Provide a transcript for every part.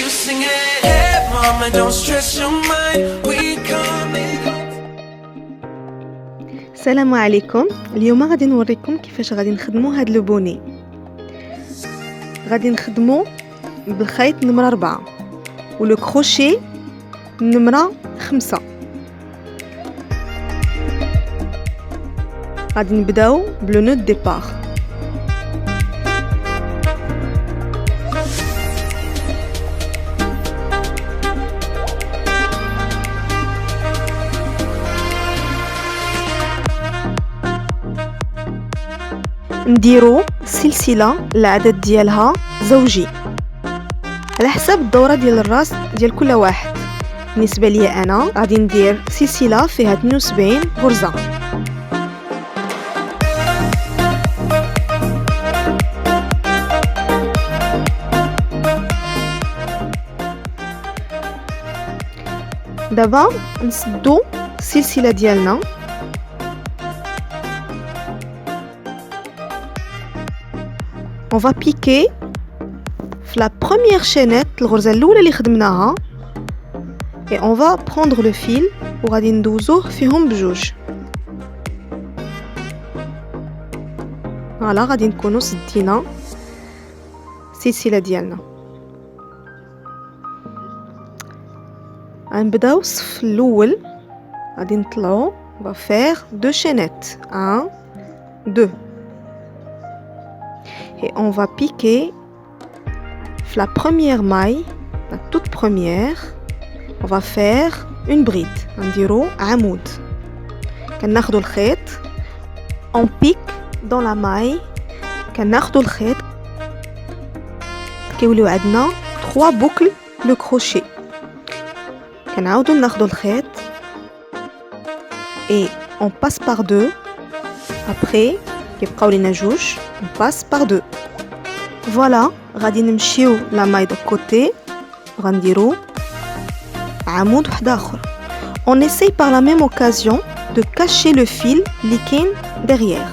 sing it. Hey mama, don't stress your mind. We coming. السلام عليكم. اليوم غادي نوريكم كيفاش غادي نخدموا هاد لو بوني. غادي نخدموا بالخيط نمرة 4 ولو كروشي نمرة 5. غادي نبداو بلو نو ديبار. نديرو سلسلة العدد ديالها زوجي على حسب الدورة ديال الراس ديال كل واحد. بالنسبة لي أنا غادي ندير سلسلة فيها 72 غرزة. دابا نسدو السلسلة ديالنا. On va piquer la première chaînette, الغرزة الأولى اللي خدمناها, et on va prendre le fil وغادي ندوزوه فيهم بجوج. فوالا غادي نكونو سدينا السلسلة ديالنا. غنبداو الصف الأول غادي نطلعو. on va faire 2 chaînettes 1 2 et on va piquer la première maille, la toute première. On va faire une bride. نديرو عمود. كناخدو الخيط, on pique dans la maille. كناخدو الخيط, كيوليو عندنا 3 boucles le crochet. كنعاودو ناخدو الخيط et on passe par 2. Après كيبقاو لينا جوج, on passe par 2. Voilà, غادي نمشيو لا ماي دو كوتي وغنديرو عمود واحد اخر. On essaye par la même occasion de cacher le fil اللي كاين derrière.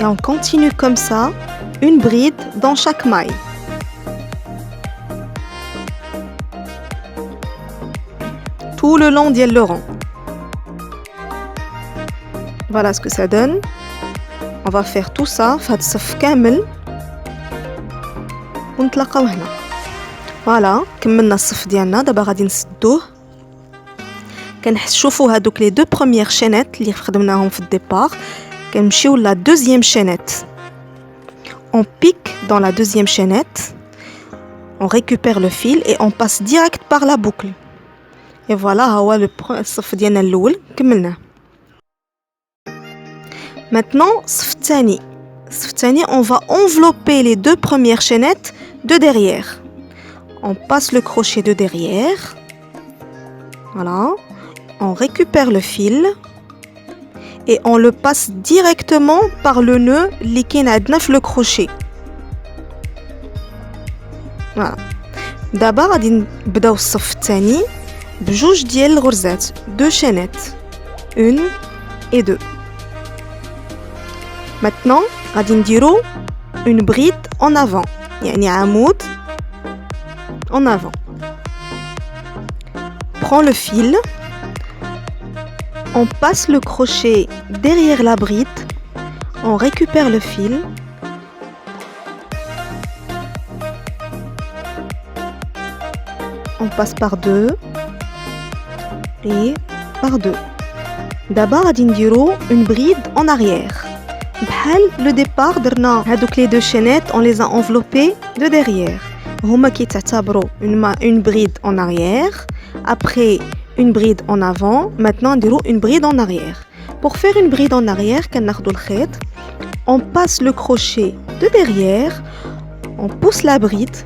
Et on continue comme ça, une bride dans chaque maille. Tout le long ديال le rang. Voilà ce que ça donne. On va faire tout ça في هاد الصف كامل ونتلاقاو هنا. فوالا كملنا الصف ديالنا. دابا غادي نسدوه. كنشوفوا هادوك لي 2 premières chaînettes اللي خدمناهم في الديبار. كنمشيو لا deuxième chaînette. On pique dans la deuxième chaînette. On récupère le fil et on passe direct par la boucle. Et voilà هو الصف ديالنا الاول كملناه. Maintenant, الصف الثاني, on va envelopper les 2 premières chaînettes de derrière. On passe le crochet de derrière. Voilà. On récupère le fil et on le passe directement par le nœud اللي كاين عندنا في le crochet. Voilà. دابا غادي نبداو الصف الثاني بجوج ديال الغرزات, 2 chaînettes, 1 et 2. Maintenant, غادي نديرو une bride en avant, يعني عمود en avant. Prends le fil, on passe le crochet derrière la bride, on récupère le fil, on passe par 2 et par 2. D'abord غادي نديرو une bride en arrière. بحال le départ درنا هادوك les 2 chaînettes, on les a enveloppées de derrière. هما كيتعتبروا une bride en arrière. Après une bride en avant. Maintenant نديرو une bride en arrière. Pour faire une bride en arrière, كناخدو الخيط, on passe le crochet de derrière, on pousse la bride,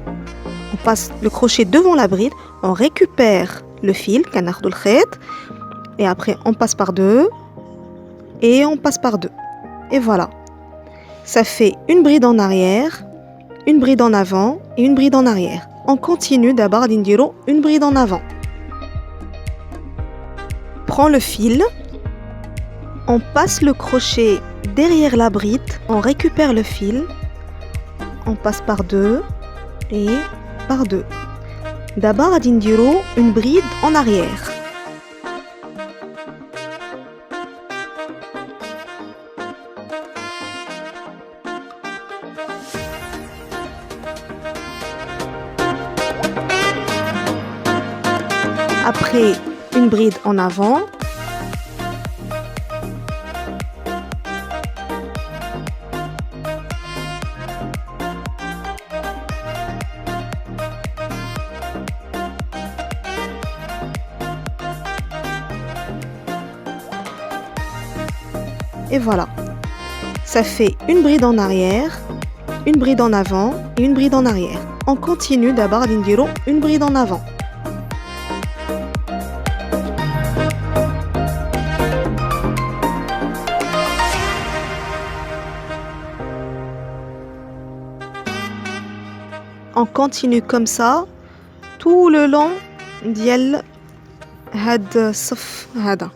on passe le crochet devant la bride, on récupère le fil, كناخدو الخيط, et après on passe par 2 et on passe par 2. Et voilà. Ça fait une bride en arrière, une bride en avant et une bride en arrière. On continue d'abord d'indiro une bride en avant. Prends le fil, on passe le crochet derrière la bride, on récupère le fil, on passe par deux et par deux. D'abord, غادي نديرو une bride en arrière. Après, une bride en avant. Et voilà. Ça fait une bride en arrière, une bride en avant et une bride en arrière. On continue d'abord d'indiro une bride en avant. On continue comme ça tout le long ديال هاد الصف هذا.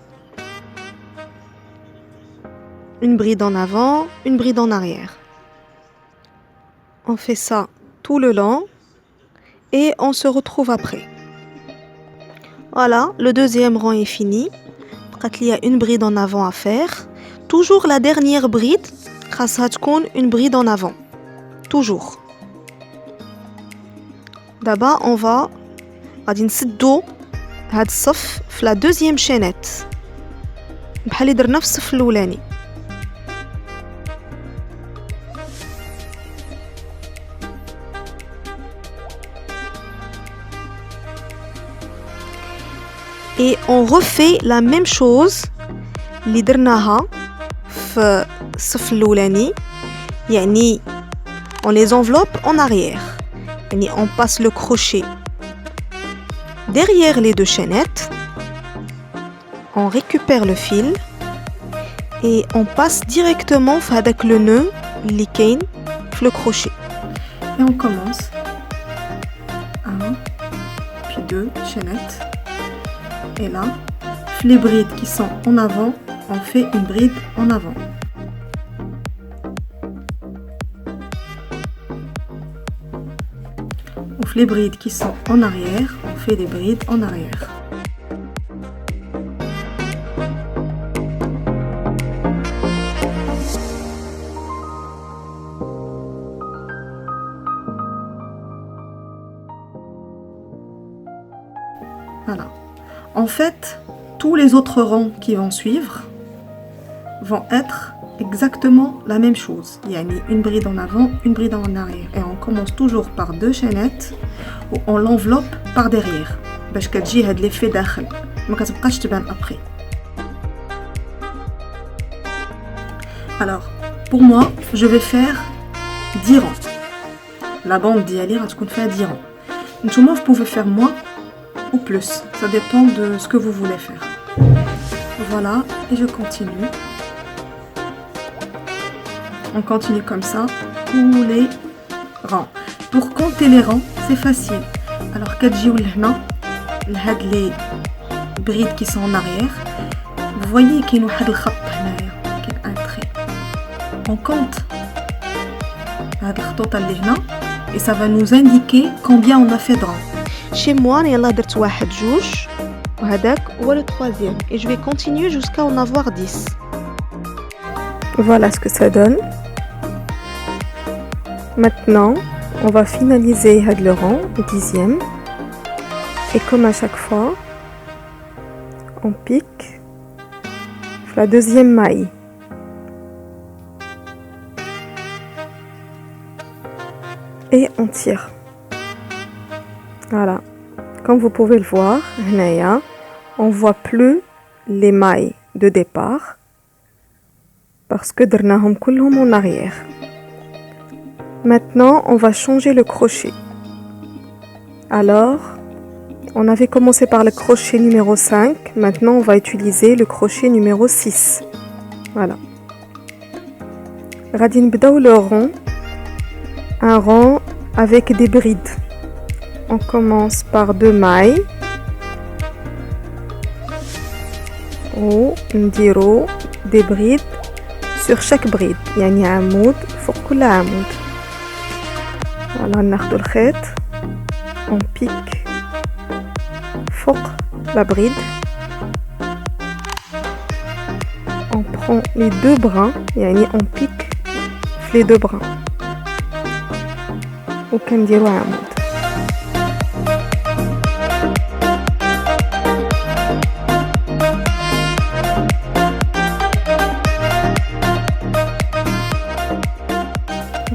Une bride en avant, une bride en arrière. On fait ça tout le long et on se retrouve après. Voilà, le deuxième rang est fini. Il y a une bride en avant à faire. Toujours la dernière bride, خاصها تكون une bride en avant. Toujours. D'abord, on va غادي نسدو هاد الصف في la deuxième chaînette. بحال اللي درنا في الصف الأولاني. Et on refait la même chose اللي درناها في الصف الأولاني. يعني on les enveloppe en arrière. يعني on passe le crochet derrière les deux chaînettes. On récupère le fil et on passe directement avec le nœud اللي كاين في le crochet. Et on commence. 1, puis 2 chaînettes. Et là, les brides qui sont en avant, on fait une bride en avant. Les brides qui sont en arrière, on fait des brides en arrière. Voilà. En fait, tous les autres rangs qui vont suivre vont être exactement la même chose. Il y a une bride en avant, une bride en arrière. Et on commence toujours par deux chaînettes où on l'enveloppe par derrière. Parce que j'ai l'effet d'achel. Mais ça ne se passe après. Alors, pour moi, je vais faire 10 rangs. La bande d'Yali va faire 10 rangs. Vous pouvez faire moins ou plus. Ça dépend de ce que vous voulez faire. Voilà, et je continue. On continue comme ça, tous les rangs. Pour compter les rangs, c'est facile. Alors, les brides qui sont en arrière, vous voyez qu'il y a un trait. On compte et ça va nous indiquer combien on a fait de rangs. Chez moi, il y a درت واحد جوج وهذاك هو le troisième et je vais continuer jusqu'à en avoir 10. Voilà ce que ça donne. Maintenant, on va finaliser le rang, le 10e. Et comme à chaque fois, on pique la deuxième maille. Et on tire. Voilà. Comme vous pouvez le voir, on ne voit plus les mailles de départ parce que درناهم كلهم en arrière. Maintenant, on va changer le crochet. Alors, on avait commencé par le crochet numéro 5. Maintenant, on va utiliser le crochet numéro 6. Voilà. غادي نبداو le rond. Un rang avec des brides. On commence par 2 mailles. Ou ndiro des brides sur chaque bride يعني عمود فوق كل عمود. voilà ناخدو الخيط on pique فوق la bride. On prend les deux brins يعني on pique les deux brins وكنديرو عمود.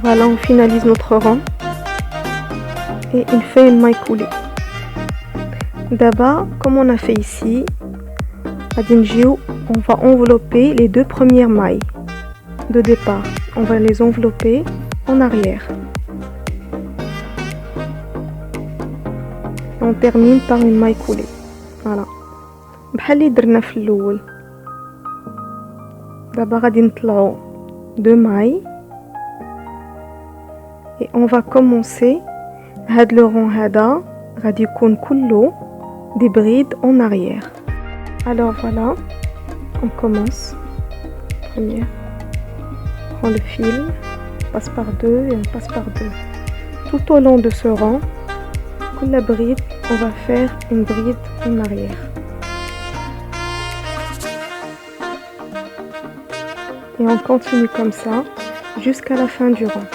Voilà, on finalise notre rang et il fait une maille coulée. D'abord, comme on a fait ici, à Dinjio, on va envelopper les deux premières mailles de départ. On va les envelopper en arrière. On termine par une maille coulée. Voilà. بحال اللي درنا في الأول. دابا غادي نطلعو deux mailles. Et on va commencer هاد le rang هذا غادي يكون كله des brides en arrière. Alors voilà, on commence. Première, on prend le fil, on passe par deux et on passe par deux. Tout au long de ce rang, pour la bride, on va faire une bride en arrière. Et on continue comme ça jusqu'à la fin du rang.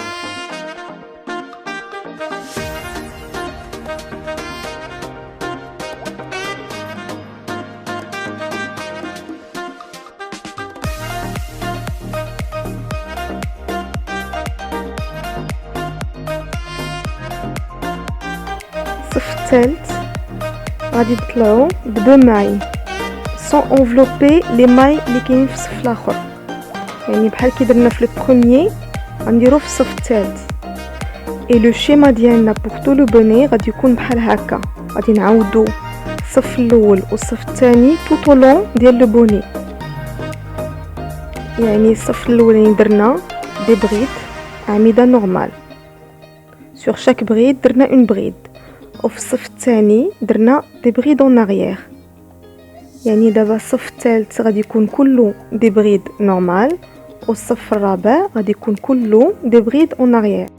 الصف الثالث غادي نطلعو بدو ماي sans envelopper les mailles اللي كاينين في الصف الاخر يعني بحال كي درنا في البروميير غنديرو في الصف الثالث. et le schéma ديالنا pour tout le bonnet غادي يكون بحال هكا. غادي نعاودو الصف الاول والصف الثاني tout au long ديال لو بوني. يعني الصف الاولاني درنا دي بريد اعمده نورمال sur chaque bride درنا une bride. وفي الصف الثاني درنا دي بريد en arrière. يعني دابا الصف الثالث غادي يكون كله دي بريد نورمال والصف الرابع غادي يكون كله دي بريد en arrière.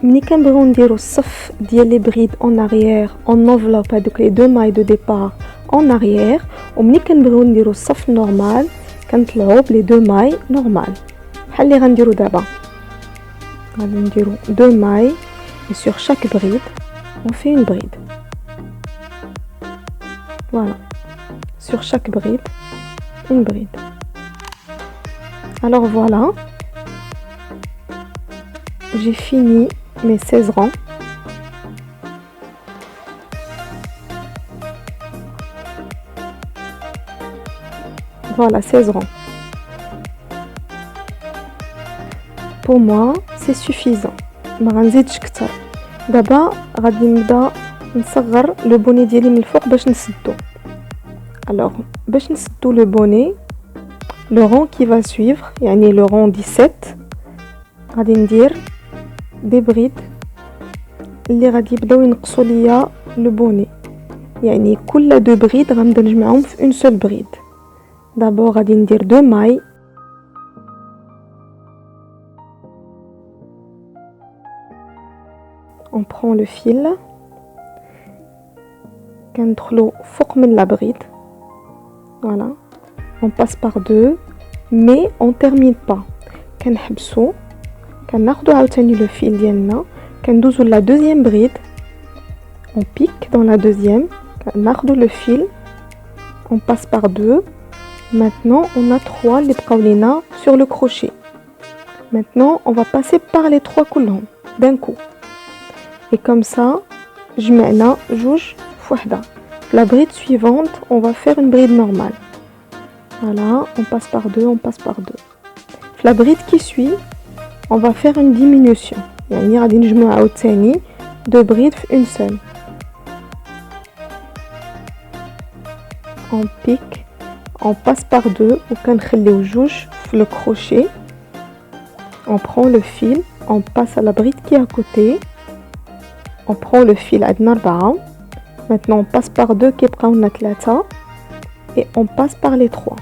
ملي كنبغيو نديرو الصف ديال لي بريد en arrière on enveloppe هذوك لي دو ماي دو ديبار en arrière. وملي كنبغيو نديرو الصف نورمال كنطلعو بلي دو ماي نورمال بحال اللي غنديرو دابا. غادي نديرو دو ماي et sur chaque bride on fait une bride. Voilà, sur chaque bride une bride. Alors voilà, j'ai fini mes 16 rangs. Voilà, 16 rangs. Pour moi c'est suffisant, ما غنزيدش كتر. دابا غادي نبدا نصغر لو بوني ديالي من الفوق باش نسدو. alors باش نسدو لو بوني لو رون كي va suivre يعني لو رون 17 غادي ندير دي بريد اللي غادي يبداو ينقصوا ليا لو بوني. يعني كل دو بريد غنبدا نجمعهم في اون سول بريد. دابا غادي ندير دو ماي on prend le fil كندخلو فوق من la bride. voilà, on passe par deux mais on termine pas. كنحبسو كناخدو عاوتاني le fil ديالنا كندوزو la deuxième bride on pique dans la deuxième كناخدو le fil on passe par deux. maintenant on a trois اللي بقاو لينا sur le crochet. maintenant on va passer par les trois كلهم d'un coup. et comme ça جمعنا جوج فوحدة. la bride suivante on va faire une bride normale. voilà, on passe par deux, on passe par deux. la bride qui suit on va faire une diminution يعني غادي نجمعو عاوتاني deux brides في une seule. on pique on passe par deux وكنخليو جوج في le crochet. on prend le fil on passe à la bride qui est à côté. on prend le fil عندنا 4. maintenant on passe par deux كيبقاو لنا 3 et on passe par les 3.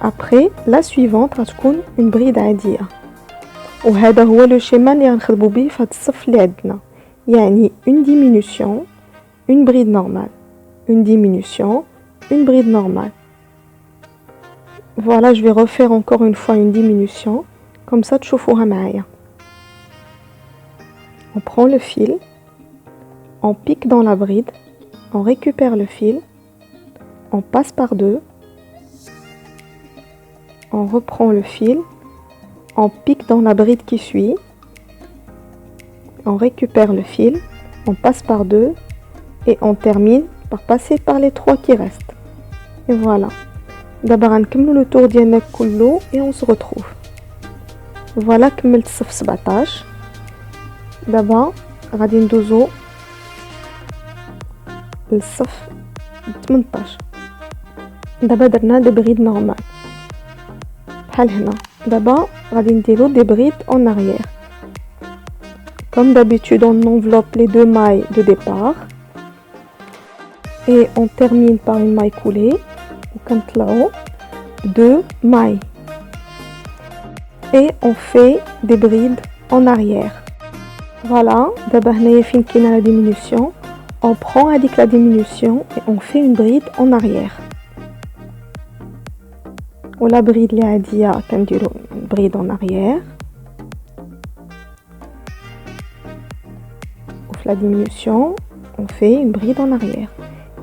Après, la suivante غتكون une bride عادية. وهذا هو لو شيما اللي غنخدمو بيه في هاد الصف اللي عندنا. يعني une diminution, une bride normale. Une diminution, une bride normale. Voilà, je vais refaire encore une fois une diminution. Comme ça, تشوفوها معايا. On prend le fil, on pique dans la bride, on récupère le fil, on passe par deux, on reprend le fil, on pique dans la bride qui suit, on récupère le fil, on passe par deux et on termine par passer par les trois qui restent. Et voilà. D'abord غنكملوا le tour ديالنا كله et on se retrouve. Voilà كملت الصف 17. دابا غادي ندوزو للصف 18. دابا درنا دي بريد نورمال بحال هنا. دابا غادي نديرو دي بريد en arrière. Comme d'habitude, on enveloppe les deux mailles de départ et on termine par une maille coulée. وكنطلعو deux mailles et on fait des brides en arrière. Voilà, d'abord هنايا فين كاينه la diminution, on prend avec la diminution et on fait une bride en arrière. ولا بريد اللي عاديه كنديرو bride en arrière. La diminution, on fait une bride en arrière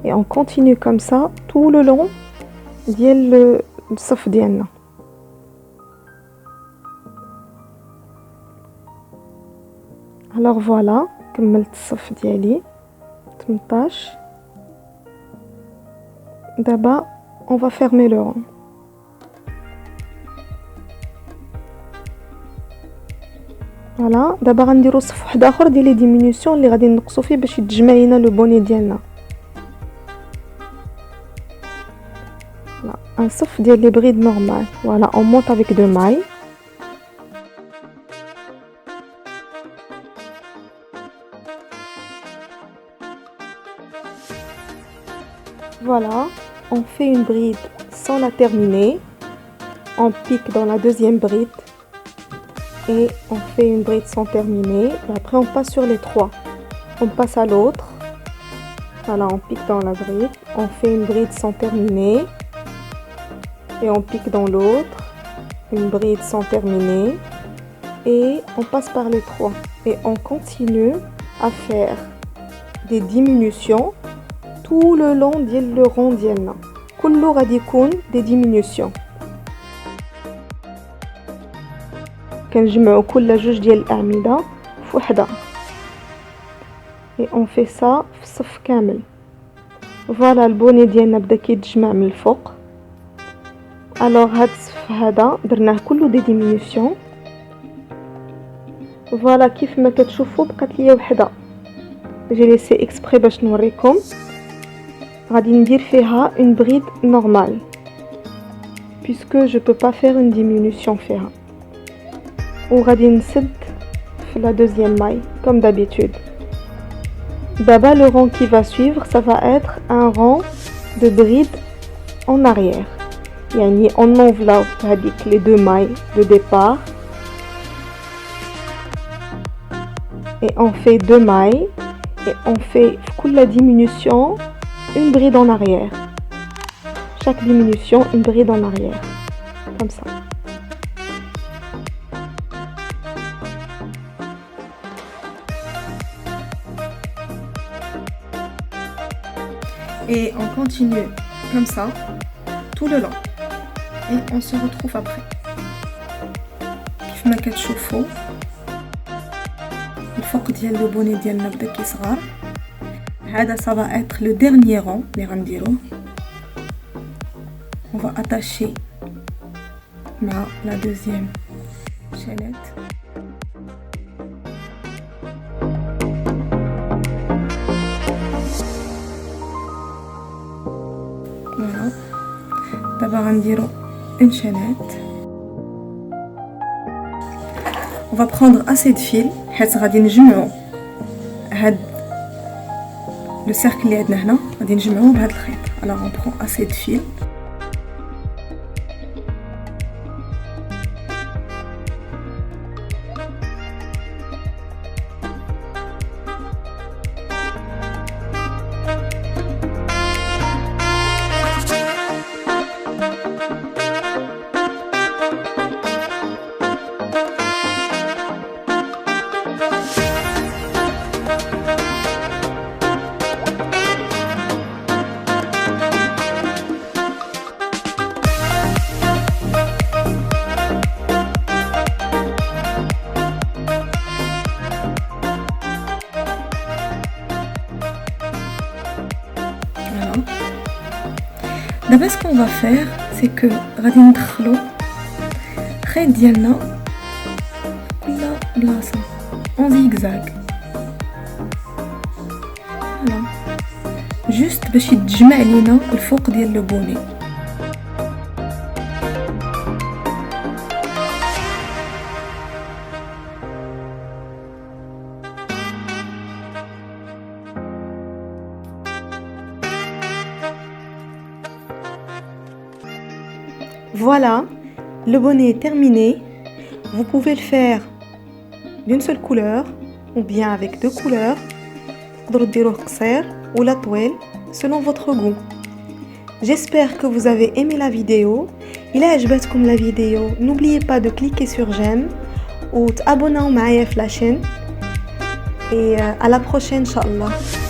et on continue comme ça tout le long ديال الصف ديالنا. alors voilà كملت الصف ديالي 18. دابا on va fermer le rond. فوالا دابا غنديرو صف واحد اخر ديال لي ديمينيسيون اللي غادي نقصو فيه باش يتجمع لينا لو بوني ديالنا. فوالا ان صف ديال لي بريد نورمال. فوالا اون مونت افيك دو ماي. Voilà, on fait une bride sans la terminer. On pique dans la deuxième bride. Et on fait une bride sans terminer et après on passe sur les trois, on passe à l'autre. Voilà, on pique dans la bride, on fait une bride sans terminer et on pique dans l'autre, une bride sans terminer et on passe par les trois et on continue à faire des diminutions tout le long du rond ديالنا. كله غادي يكون des diminutions. كنجمعوا كل جوج ديال الاعمده في وحده et on fait ça في الصف كامل. فوالا البوني ديالنا بدا كيتجمع من الفوق. الوغ هاد الصف هذا درناه كله دي ديمينيسيون. فوالا كيف ما كتشوفوا بقات ليا وحده جي ليسي اكسبري باش نوريكم. غادي ندير فيها une bride normale puisque je peux pas faire une diminution فيها. وغادي نسد في la deuxième maille comme d'habitude. D'abord le rang qui va suivre ça va être un rang de bride en arrière. يعني on enveloppe هذيك les deux mailles de départ et on fait deux mailles et on fait كل la diminution une bride en arrière. Chaque diminution une bride en arrière comme ça. Et on continue comme ça tout le long et on se retrouve après. كيف ما كتشوفوا الفوق ديال لو بوني ديالنا بدا كيصغر. هذا ça va être le dernier rang اللي غنديروه. On va attacher مع la deuxième chaînette. Voilà. D'abord غنديرو une chaînette. On va prendre assez de fil حيت غادي نجمعو هاد le cercle اللي عندنا هنا غادي نجمعوه بهاد الخيط. Alors on prend assez de fil. D'abord, ce qu'on va faire, c'est que غادي ندخلو خيط ديالنا كل بلاصة en zigzag. Voilà. Juste باش يتجمع لينا الفوق ديال لو بوني. Voilà, le bonnet est terminé. Vous pouvez le faire d'une seule couleur ou bien avec deux couleurs. تقدروا ديروه قصير ولا طويل selon votre goût. J'espère que vous avez aimé la vidéo. إلا عجبتكم la vidéo, n'oubliez pas de cliquer sur j'aime ou t'abonner معايا في la chaîne. Et à la prochaine, Inch'Allah.